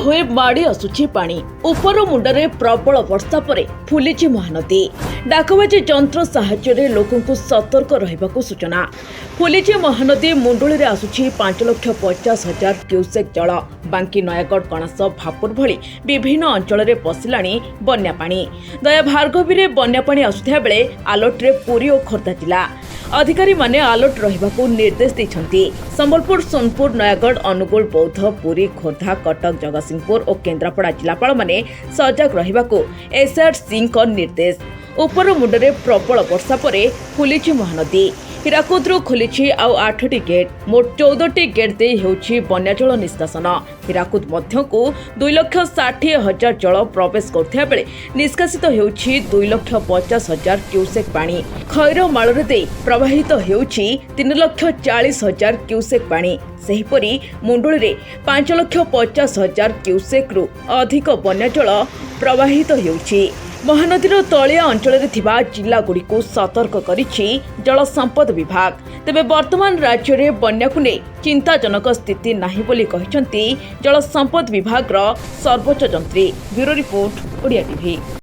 हुए माड़ी आसुछि पानी उपर मुंडरे प्रबल वर्षा परे फुलिछि महानदी। डाकबाजी जंत्र साहाय्य लोकंकु सतर्क रहिबाकु सूचना। फुलिछि महानदी मुंडुली आसुछि 5,50,000 क्यूसेक जल। बांकी नयागढ़ कणास भापुर भली विभिन्न अंचल में पशिलाणी बन्या पानी। दया भार्गवी रे बन्या पानी आसुथिया बेले आलर्ट रे पुरी और खोर्धा जिला अधिकारी माने अलर्ट रहिबाकू निर्देश दैछन्ती। संबलपुर, सोनपुर, नयागढ़, अनुगुल, बौद्ध, पुरी, खोर्धा, कटक, जगतसिंहपुर और केन्द्रापड़ा जिलापाल माने सजग रहिबाकू एसआर सिंह को निर्देश। उपर मुंडरे प्रबल वर्षा परे फुलिछि महानदी। हीराकुदरू खोलिछि आउ 8टी गेट। मोट 14टी गेट दे हेउछि बन्याजल निष्कासन। हीराकुद मध्यकू 2,60,000 जल प्रवेश करथिया बेले निष्कासित हेउछि 2,50,000 क्यूसेक पानी। खैरमाल दे प्रवाहित हेउछि 3,40,000 क्यूसेक पानी। सेहिपरि मुंडुली रे 5,50,000 क्यूसेक रु अधिक बन्याजल प्रवाहित हेउछि। महानदीर तलिया अंचल जिलागुड़ी को सतर्क करिछि जल संपद विभाग। तेबे वर्तमान राज्य में बन्या को नहीं चिंताजनक स्थिति नहीं बोली कहिसंती जल संपद विभाग सर्वोच्च जंत्री। Bureau report, Odia TV.